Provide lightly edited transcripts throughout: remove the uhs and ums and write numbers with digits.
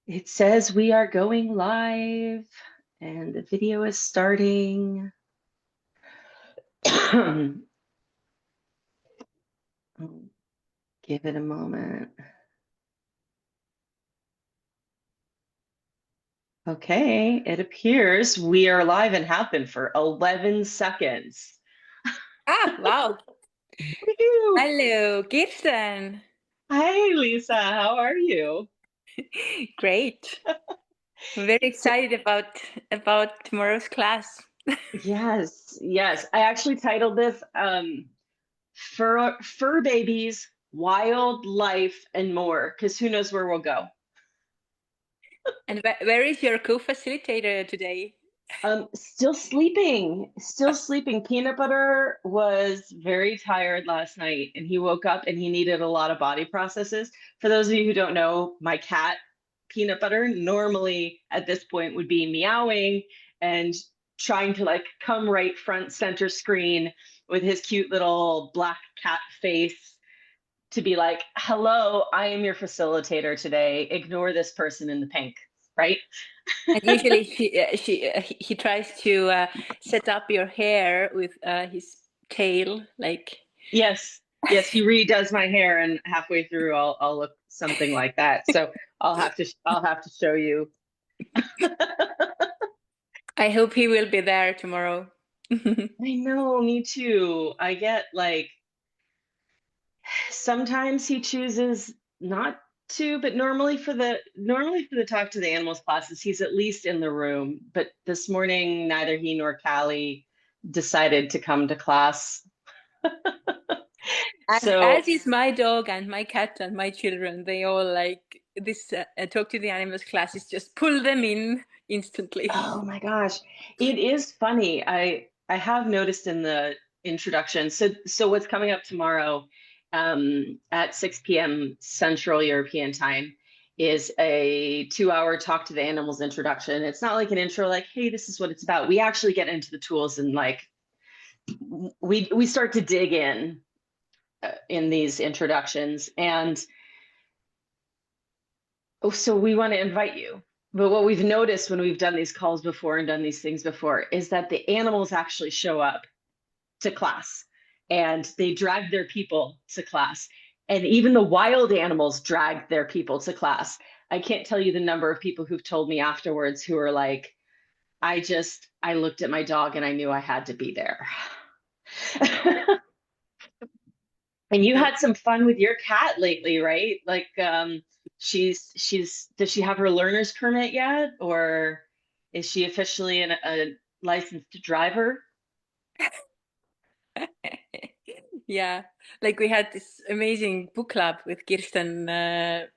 It says we are going live and the video is starting. Give it a moment. Okay, it appears we are live and have been for 11 seconds. Ah, wow. Woohoo! Hello, Kirsten. Hi, Lisa. How are you? Great. I'm very So, excited about tomorrow's class. yes. I actually titled this Fur Babies, Wildlife, and More, because who knows where we'll go. And where is your co-facilitator today? Still sleeping. Peanut Butter was very tired last night and he woke up and he needed a lot of body processes. For those of you who don't know, my cat, Peanut Butter, normally at this point would be meowing and trying to like come right front center screen with his cute little black cat face to be like, hello, I am your facilitator today. Ignore this person in the pink, right? And usually he tries to set up your hair with his tail, like. Yes, he redoes my hair, and halfway through, I'll look something like that. So I'll have to show you. I hope he will be there tomorrow. I know, me too. I get like sometimes he chooses not to, but normally for the talk to the animals classes, he's at least in the room. But this morning, neither he nor Callie decided to come to class. As So, is my dog and my cat and my children. They all like this talk to the animals classes, just pull them in instantly. oh my gosh, it is funny. I have noticed in the introduction. So what's coming up tomorrow at 6 p.m. Central European time is a 2-hour talk to the animals introduction. It's not like an intro, like, hey, this is what it's about. We actually get into the tools and like we start to dig in these introductions. And oh, so we want to invite you. But what we've noticed when we've done these calls before and done these things before is that the animals actually show up to class and they drag their people to class. And even the wild animals drag their people to class. I can't tell you the number of people who've told me afterwards who are like, I looked at my dog and I knew I had to be there. And you had some fun with your cat lately, right? Like, does she have her learner's permit yet, or is she officially a licensed driver? Yeah, like we had this amazing book club with Kirsten a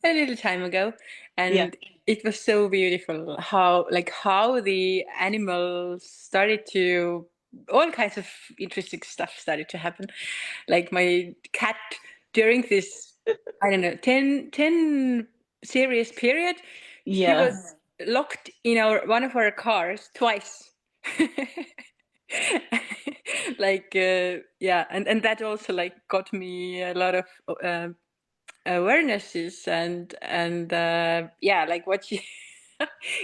little time ago, Yeah. and it was so beautiful how the animals started to all kinds of interesting stuff started to happen. Like my cat during this, I don't know, 10 serious period, she Yeah. was locked in our one of our cars twice. Like yeah, and that also like got me a lot of awarenesses and yeah, like what she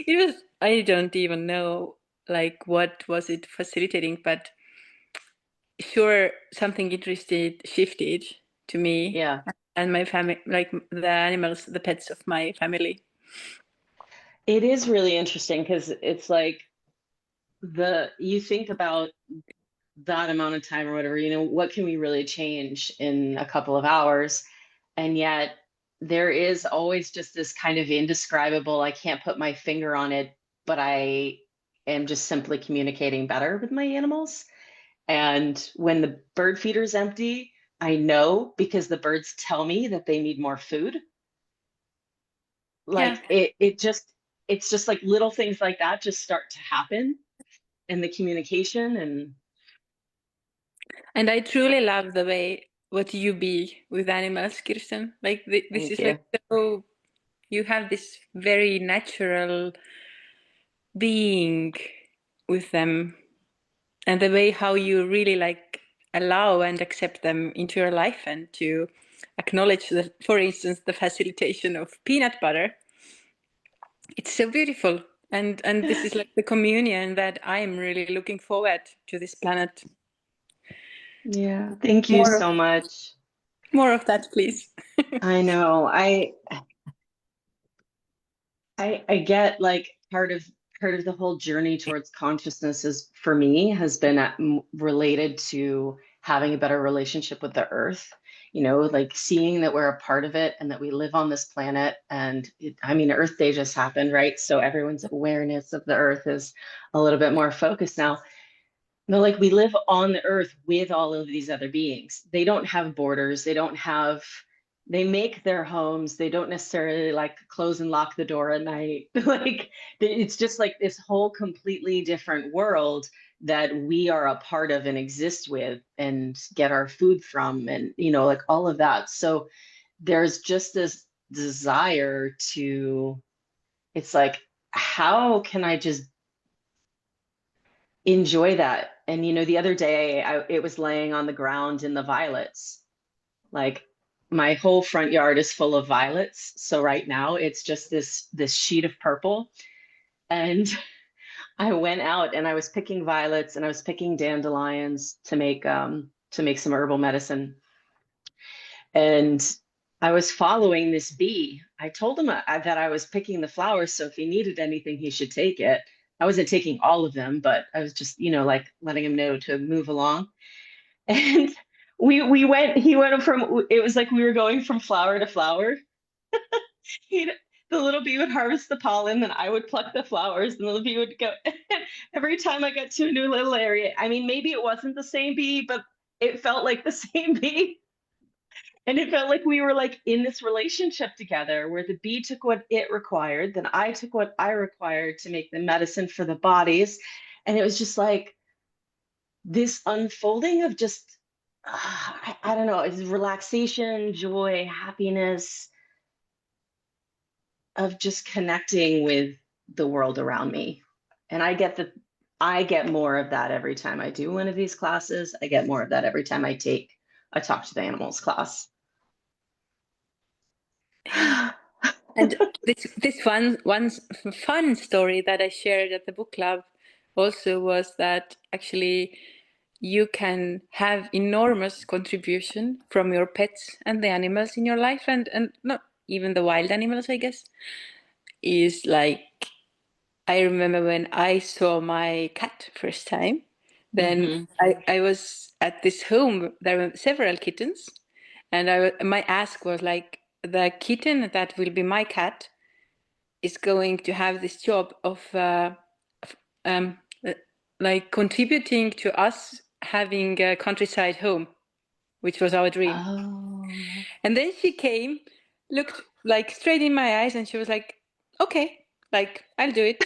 it was, I don't even know like what was it facilitating, but sure something interested shifted to me Yeah. and my family, like the animals, the pets of my family. It is really interesting because it's like you think about that amount of time or whatever, what can we really change in a couple of hours? And yet there is always just this kind of indescribable, I can't put my finger on it, but I am just simply communicating better with my animals. And when the bird feeder's empty, I know because the birds tell me that they need more food. Yeah, Like it's just like little things like that just start to happen in the communication. And and I truly love the way what you be with animals, Kirsten. Like this thank is like you. so, you have this very natural being with them, and the way how you really like allow and accept them into your life and to acknowledge the, for instance, the facilitation of peanut butter. It's so beautiful. And this is like the communion that I'm really looking forward to this planet. Yeah, thank you More of so much. more of that, please. I know. I get like part of the whole journey towards consciousness is for me has been related to having a better relationship with the earth. Like seeing that we're a part of it and that we live on this planet. And I mean, Earth Day just happened, right? So everyone's awareness of the earth is a little bit more focused now. No, like we live on the earth with all of these other beings. They don't have borders. They make their homes. They don't necessarily like close and lock the door at night. Like it's just like this whole completely different world that we are a part of and exist with and get our food from and like all of that. So there's just this desire to, it's like, how can I just enjoy that? And the other day it was laying on the ground in the violets. Like my whole front yard is full of violets. So right now it's just this sheet of purple. And I went out and I was picking violets and I was picking dandelions to make some herbal medicine. And I was following this bee. I told him that I was picking the flowers, so if he needed anything, he should take it. I wasn't taking all of them, but I was just, like letting him know to move along. And he went from, it was like we were going from flower to flower. He'd, the little bee would harvest the pollen, then I would pluck the flowers, and the little bee would go. Every time I got to a new little area, I mean, maybe it wasn't the same bee, but it felt like the same bee. And it felt like we were like in this relationship together where the bee took what it required, then I took what I required to make the medicine for the bodies. And it was just like this unfolding of just, I don't know, it's relaxation, joy, happiness, of just connecting with the world around me. And I get more of that every time I do one of these classes. I get more of that every time I take a Talk to the Animals class. Yeah. And this one fun story that I shared at the book club also was that actually you can have enormous contribution from your pets and the animals in your life, and not even the wild animals, I guess. Is like, I remember when I saw my cat first time, then Hmm. I was at this home, there were several kittens, and my ask was like, the kitten that will be my cat is going to have this job of um, uh, like contributing to us having a countryside home, which was our dream. Oh. And then she came, looked like straight in my eyes, and she was like, "Okay, like I'll do it.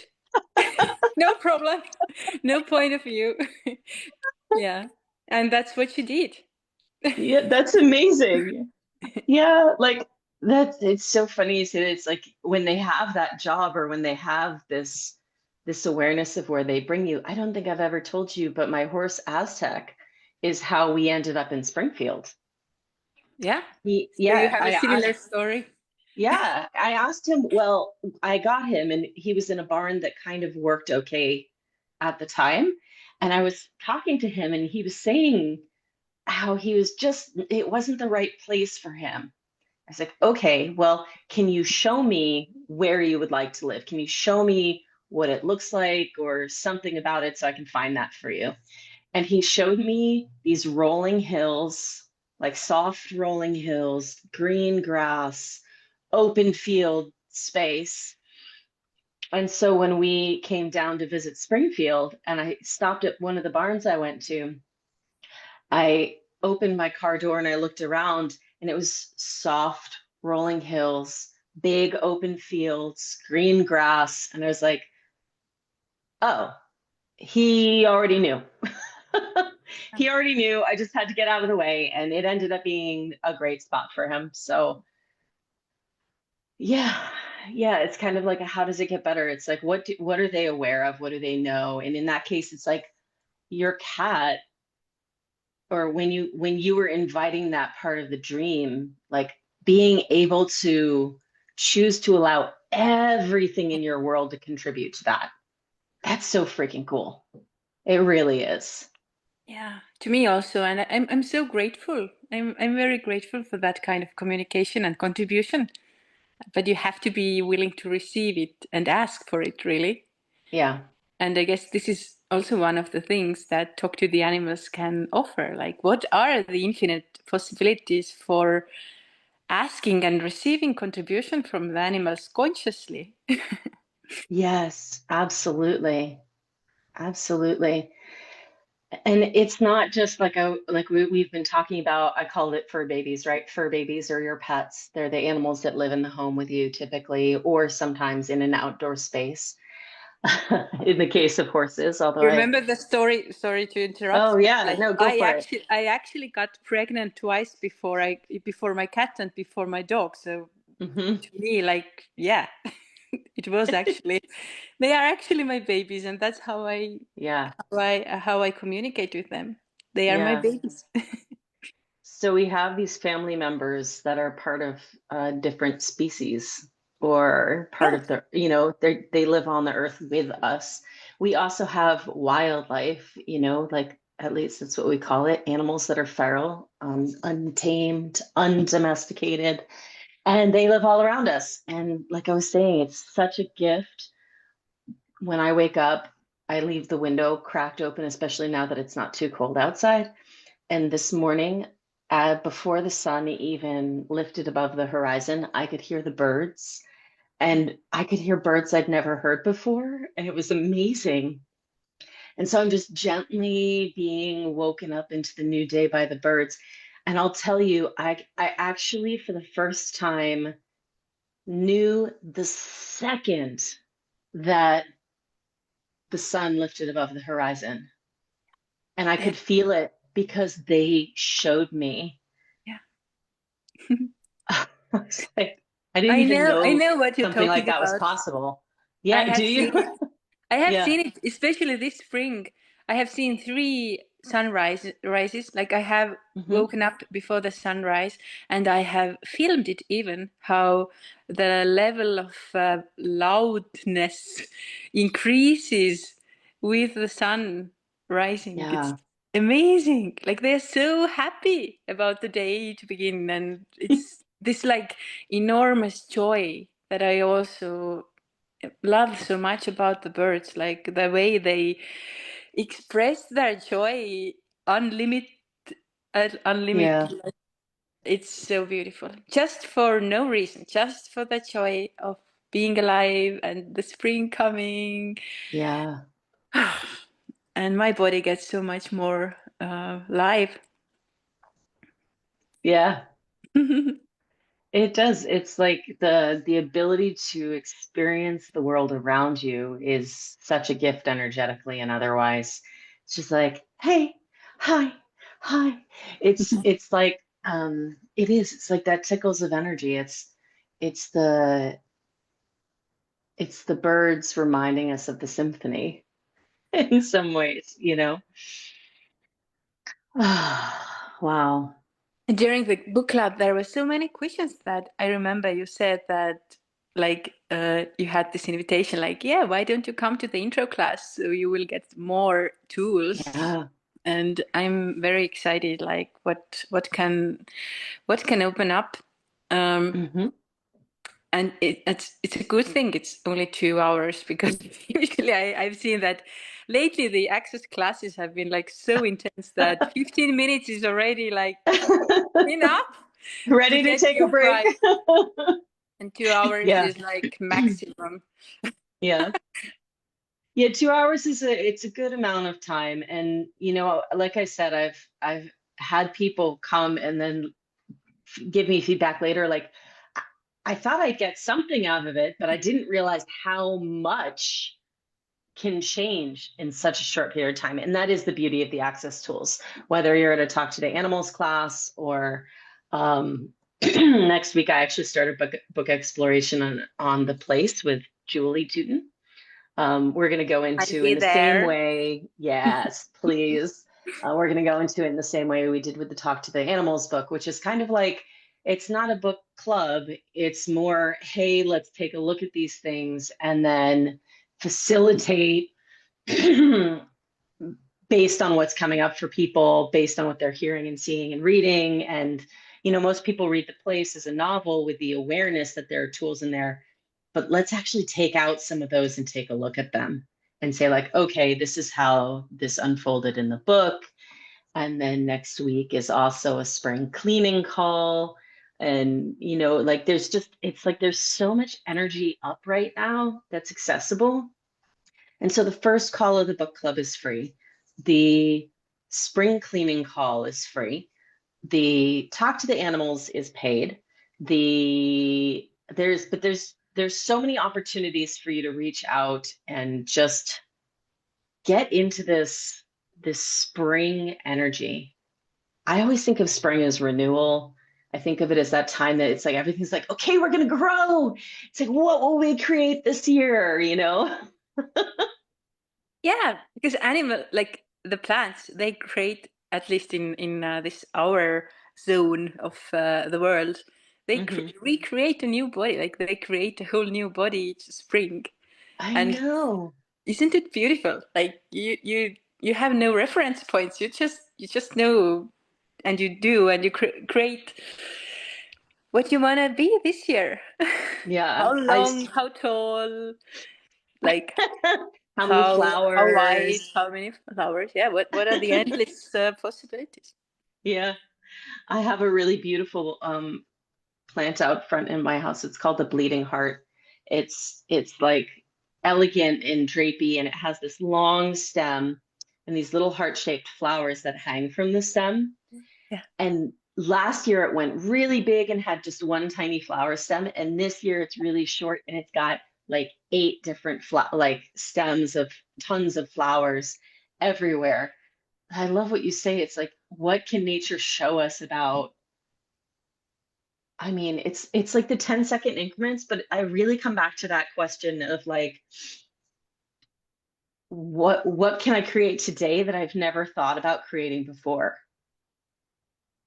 No problem, no point of view." Yeah, and that's what she did. Yeah, that's amazing. Yeah, like it's so funny you say that. It's like when they have that job or when they have this awareness of where they bring you. I don't think I've ever told you, but my horse Aztec is how we ended up in Springfield. Yeah. So you Yeah, have a similar story. I asked him, well, I got him and he was in a barn that kind of worked okay at the time. And I was talking to him and he was saying how it wasn't the right place for him. I was like, okay, well, can you show me where you would like to live? Can you show me what it looks like or something about it so I can find that for you? And he showed me these rolling hills, like soft rolling hills, green grass, open field space. And so when we came down to visit Springfield and I stopped at one of the barns I went to, I opened my car door and I looked around and it was soft rolling hills, big open fields, green grass. And I was like, oh, he already knew. He already knew. I just had to get out of the way, and it ended up being a great spot for him. So, yeah, yeah, it's kind of like how does it get better? It's like what are they aware of? What do they know? And in that case, it's like your cat, or when you were inviting that part of the dream, like being able to choose to allow everything in your world to contribute to that. That's so freaking cool. It really is. Yeah, to me also, and I'm so grateful. I'm very grateful for that kind of communication and contribution. But you have to be willing to receive it and ask for it, really. Yeah. And I guess this is also one of the things that Talk to the Animals can offer. Like, what are the infinite possibilities for asking and receiving contribution from the animals consciously? Yes, absolutely. Absolutely. And it's not just like we've been talking about, I called it fur babies, right? Fur babies are your pets. They're the animals that live in the home with you typically, or sometimes in an outdoor space. In the case of horses, although You I, remember the story? Sorry to interrupt, oh but yeah, like no, go for it. I actually got pregnant twice before my cat and before my dog. So Hmm. to me, like, yeah, it was actually they are actually my babies, and that's Yeah, how I communicate with them. They are my yeah. babies. So we have these family members that are part of different species or part Yeah. of the, they live on the earth with us. We also have wildlife, like at least that's what we call it, animals that are feral, untamed, undomesticated, and they live all around us. And like I was saying, it's such a gift. When I wake up, I leave the window cracked open, especially now that it's not too cold outside. And this morning, before the sun even lifted above the horizon, I could hear the birds, and I could hear birds I'd never heard before. And it was amazing. And so I'm just gently being woken up into the new day by the birds. And I'll tell you, I actually, for the first time, knew the second that the sun lifted above the horizon. And I Yeah. could feel it because they showed me. Yeah. I was like, I didn't even I know know what you're something like talking that was about. possible. I Yeah, do have you? seen it. I have Yeah. seen it, especially this spring. I have seen three sunrise rises. Like I have Hmm. woken up before the sunrise, and I have filmed it. Even how the level of loudness increases with the sun rising. It's Yeah. amazing. Like they're so happy about the day to begin, and it's this like enormous joy that I also love so much about the birds, like the way they express their joy unlimited, Yeah. unlimited. It's so beautiful, just for no reason, just for the joy of being alive and the spring coming. Yeah. And my body gets so much more live. Yeah. It does. It's like the ability to experience the world around you is such a gift energetically and otherwise. It's just like, hey, hi, hi. It's like it is. It's like that tickles of energy. It's the it's the birds reminding us of the symphony in some ways. Wow. During the book club, there were so many questions that I remember you said that like you had this invitation like, yeah, why don't you come to the intro class so you will get more tools? Yeah. And I'm very excited like what can open up. Um, Hmm. and it's a good thing it's only 2 hours because usually I've seen that lately the access classes have been like so intense that 15 minutes is already like enough to Ready to get take a your break? prize, and 2 hours Yeah. is like maximum. Yeah. Yeah, 2 hours is it's a good amount of time. And like I said, I've had people come and then give me feedback later, like I thought I'd get something out of it, but I didn't realize how much can change in such a short period of time. And that is the beauty of the access tools, whether you're at a Talk to the Animals class or next week I actually started book exploration on the place with Julie Tooten. We're going to go I'll into be in the same there. way. Yes, please. We're going to go into it in the same way we did with the Talk to the Animals book, which is kind of like it's not a book club. It's more, hey, let's take a look at these things and then facilitate based on what's coming up for people, based on what they're hearing and seeing and reading. And, most people read The Place as a novel with the awareness that there are tools in there, but let's actually take out some of those and take a look at them and say, like, okay, this is how this unfolded in the book. And then next week is also a spring cleaning call. And, like it's like there's so much energy up right now that's accessible. And so the first call of the book club is free. The spring cleaning call is free. The talk to the animals is paid. There's so many opportunities for you to reach out and just get into this spring energy. I always think of spring as renewal. I think of it as that time that it's like everything's like, okay, we're gonna grow. It's like, what will we create this year? Yeah, because animal like the plants, they create, at least in this our zone of the world, they Mhm. recreate a new body. Like they create a whole new body each spring, I and know. isn't it beautiful? Like you have no reference points. You just know, and you do, and you create what you want to be this year. Yeah. How long, how tall, like How many how wide, flowers? how many flowers? Yeah, what are the endless possibilities? Yeah. I have a really beautiful plant out front in my house. It's called the Bleeding Heart. It's like elegant and drapey, and it has this long stem and these little heart-shaped flowers that hang from the stem. Yeah. And last year it went really big and had just one tiny flower stem. And this year it's really short and it's got like 8 different like stems of tons of flowers everywhere. I love what you say. It's like, what can nature show us about? I mean, it's like the 10-second increments, but I really come back to that question of like, what can I create today that I've never thought about creating before?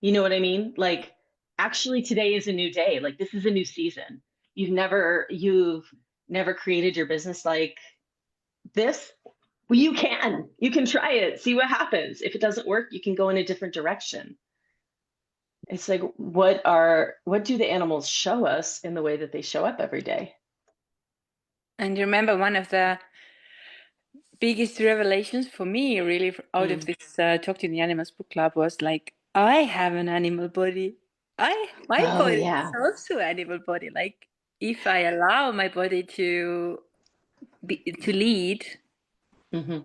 You know what I mean? Like, actually today is a new day. Like this is a new season. You've never created your business like this. Well, you can try it, see what happens. If it doesn't work, you can go in a different direction. It's like, what do the animals show us in the way that they show up every day? And you remember one of the biggest revelations for me, really, out of Mm. this Talk to the Animals book club was like, I have an animal body. My Oh body is yeah. also animal body. Like if I allow my body to lead, Hmm.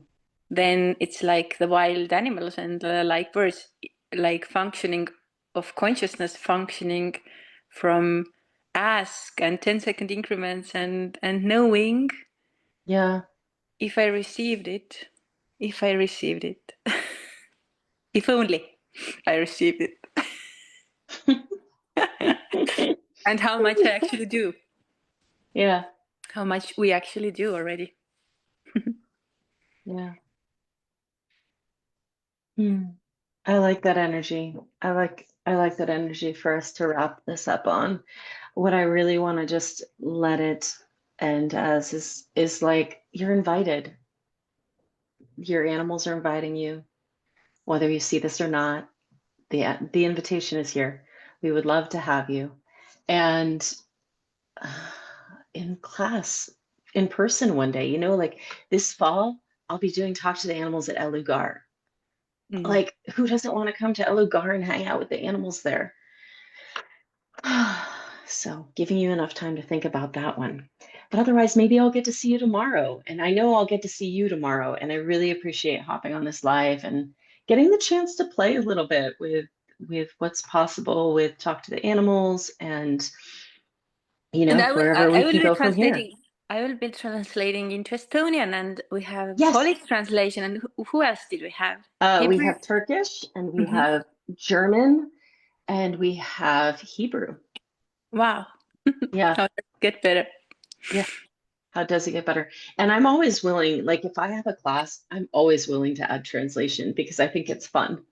then it's like the wild animals and like birds, like functioning of consciousness, functioning from ask and 10-second increments and knowing Yeah. if I received it, if I received it, if only I received it, and how much I actually do, Yeah. how much we actually do already. Yeah. Hmm. I like that energy. I like that energy for us to wrap this up on. What I really want to just let it end as is like, you're invited. Your animals are inviting you, whether you see this or not. The invitation is here. We would love to have you. And in class, in person one day, like this fall, I'll be doing Talk to the Animals at Elugar. Mm. Like, who doesn't want to come to Elugar and hang out with the animals there? So, giving you enough time to think about that one. But otherwise, maybe I'll get to see you tomorrow. And I know I'll get to see you tomorrow. And I really appreciate hopping on this live and getting the chance to play a little bit with what's possible with Talk to the Animals and And wherever we I will can be go from here. translating. I will be translating into Estonian, and we have Yes, Polish translation. And who else did we have? we Hebrew. have Turkish and we Hmm. have German and we have Hebrew. Wow. Yeah, How does it get better? yeah. How does it get better? And I'm always willing, like if I have a class, I'm always willing to add translation because I think it's fun.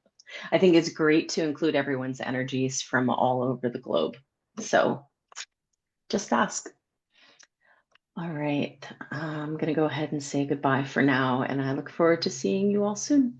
I think it's great to include everyone's energies from all over the globe. So just ask. All right. I'm going to go ahead and say goodbye for now, and I look forward to seeing you all soon.